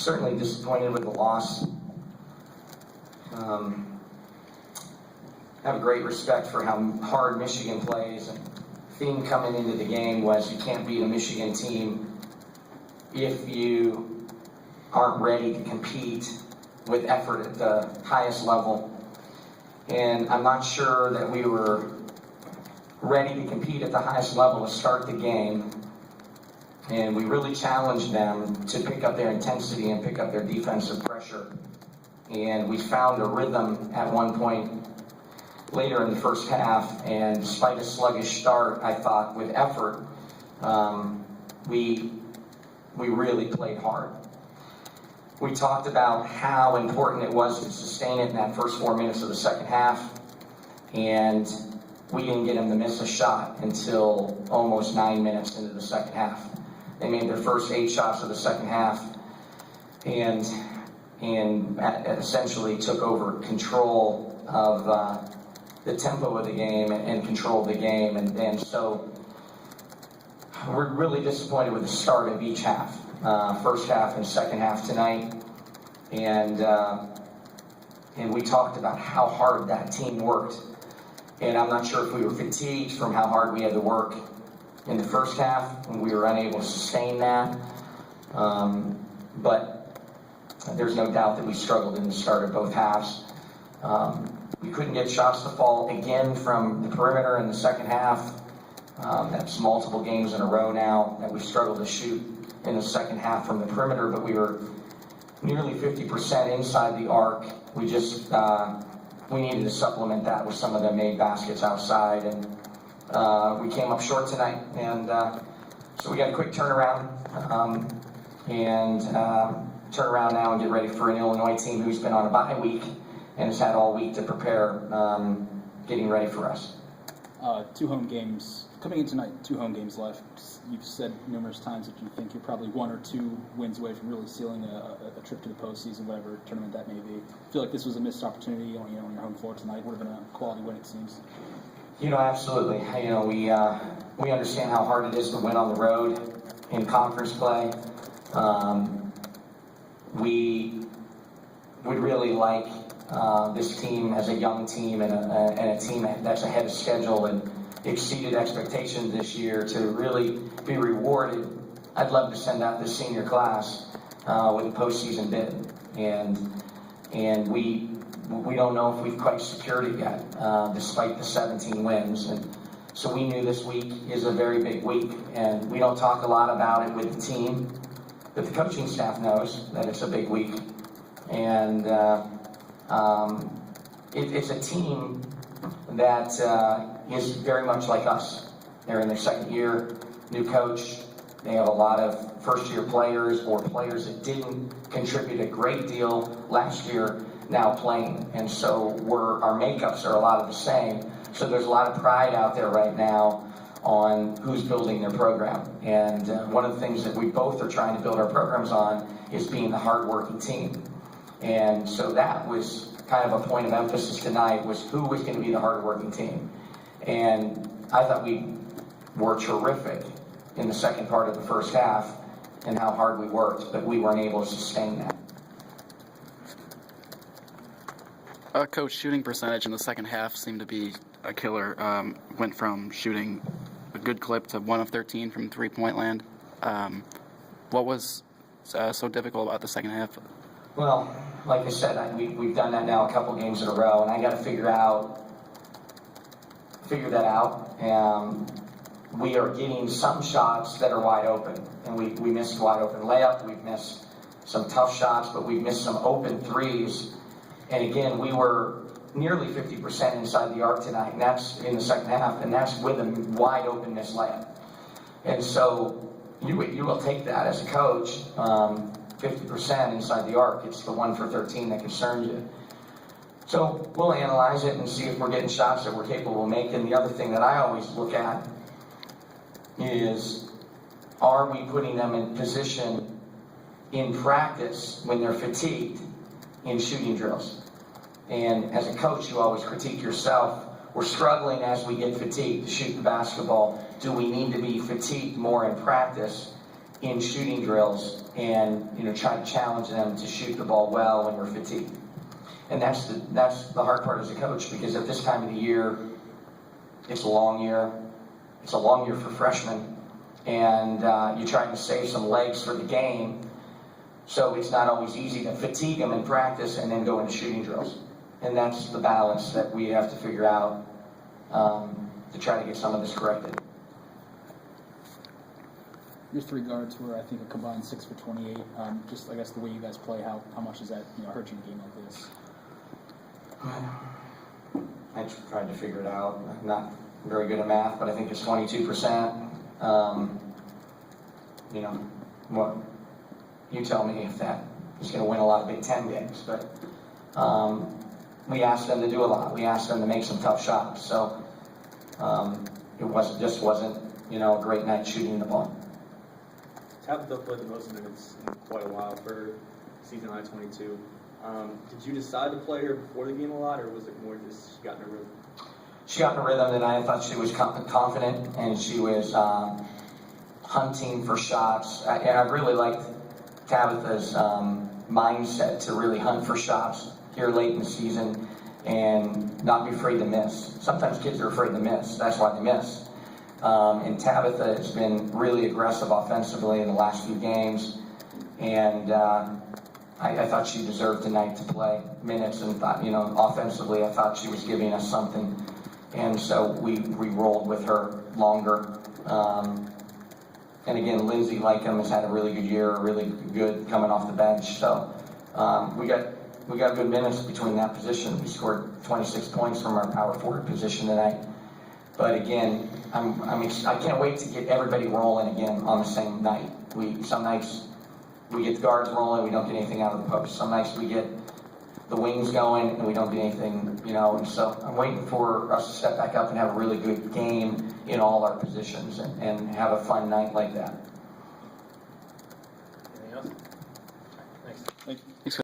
certainly disappointed with the loss. I have a great respect for how hard Michigan plays. And the theme coming into the game was you can't beat a Michigan team if you aren't ready to compete with effort at the highest level. And I'm not sure that we were ready to compete at the highest level to start the game. And we really challenged them to pick up their intensity and pick up their defensive pressure. And we found a rhythm at one point later in the first half, and despite a sluggish start, I thought with effort, we really played hard. We talked about how important it was to sustain it in that first 4 minutes of the second half, and we didn't get them to miss a shot until almost 9 minutes into the second half. They made their first 8 shots of the second half, and essentially took over control of the tempo of the game and control of the game, and so we're really disappointed with the start of each half, first half and second half tonight, and we talked about how hard that team worked, and I'm not sure if we were fatigued from how hard we had to work in the first half, and we were unable to sustain that, but there's no doubt that we struggled in the start of both halves. We couldn't get shots to fall again from the perimeter in the second half. That's multiple games in a row now that we struggled to shoot in the second half from the perimeter, but we were nearly 50% inside the arc. We just, we needed to supplement that with some of the made baskets outside, and we came up short tonight, and so we got a quick turnaround, and turn around now and get ready for an Illinois team who's been on a bye week and has had all week to prepare, getting ready for us. 2 home games coming in tonight. 2 home games left. You've said numerous times that you think you're probably 1 or 2 wins away from really sealing a trip to the postseason, whatever tournament that may be. I feel like this was a missed opportunity on your home floor tonight. Would have been a quality win, it seems. Absolutely. We understand how hard it is to win on the road in conference play. We would really like this team as a young team and a team that's ahead of schedule and exceeded expectations this year to really be rewarded. I'd love to send out this senior class with a postseason bid, and we don't know if we've quite secured it yet, despite the 17 wins. And so we knew this week is a very big week, and we don't talk a lot about it with the team, but the coaching staff knows that it's a big week, and it's a team that is very much like us. They're in their second year, new coach. They have a lot of first-year players or players that didn't contribute a great deal last year now playing. And so our makeups are a lot of the same. So there's a lot of pride out there right now on who's building their program. And one of the things that we both are trying to build our programs on is being the hardworking team. And so that was kind of a point of emphasis tonight, was who was going to be the hardworking team. And I thought we were terrific in the second part of the first half and how hard we worked, but we weren't able to sustain that. Coach, shooting percentage in the second half seemed to be a killer. Went from shooting a good clip to 1 of 13 from three-point land. What was so difficult about the second half? Well, like I said, we've done that now a couple games in a row, and I got to figure that out. We are getting some shots that are wide open, and we missed wide open layup. We've missed some tough shots, but we've missed some open threes. And again, we were nearly 50% inside the arc tonight, and that's in the second half, and that's with a wide open missed layup. And so you will take that as a coach, 50% inside the arc. It's the 1 for 13 that concerns you. So we'll analyze it and see if we're getting shots that we're capable of making. The other thing that I always look at is, are we putting them in position in practice when they're fatigued in shooting drills? And as a coach, you always critique yourself. We're struggling as we get fatigued to shoot the basketball. Do we need to be fatigued more in practice in shooting drills and, try to challenge them to shoot the ball well when we're fatigued. And that's the hard part as a coach, because at this time of the year, it's a long year. It's a long year for freshmen, and you're trying to save some legs for the game. So it's not always easy to fatigue them in practice and then go into shooting drills. And that's the balance that we have to figure out to try to get some of this corrected. Your three guards were, I think, a combined 6 for 28. Just, I guess, the way you guys play, how much does that hurt you in a game like this? I tried to figure it out. I'm not very good at math, but I think it's 22%. What you tell me if that is going to win a lot of Big Ten games. But we asked them to do a lot. We asked them to make some tough shots. So it just wasn't a great night shooting the ball. Tabitha played the most minutes in quite a while for season high 22. Did you decide to play her before the game a lot, or was it more just she got in a rhythm? She got in a rhythm tonight. I thought she was confident, and she was hunting for shots. And I really liked Tabitha's mindset to really hunt for shots here late in the season and not be afraid to miss. Sometimes kids are afraid to miss. That's why they miss. And Tabitha has been really aggressive offensively in the last few games, and I thought she deserved tonight to play minutes, and thought, offensively, I thought she was giving us something, and so we rolled with her longer. And again, Lindsay Lycum has had a really good year, really good coming off the bench. So we got good minutes between that position. We scored 26 points from our power forward position tonight. But again, I can't wait to get everybody rolling again on the same night. Some nights we get the guards rolling, we don't get anything out of the post. Some nights we get the wings going and we don't get anything, And so I'm waiting for us to step back up and have a really good game in all our positions and have a fun night like that. Anything else? Thanks. Thank you. Thanks.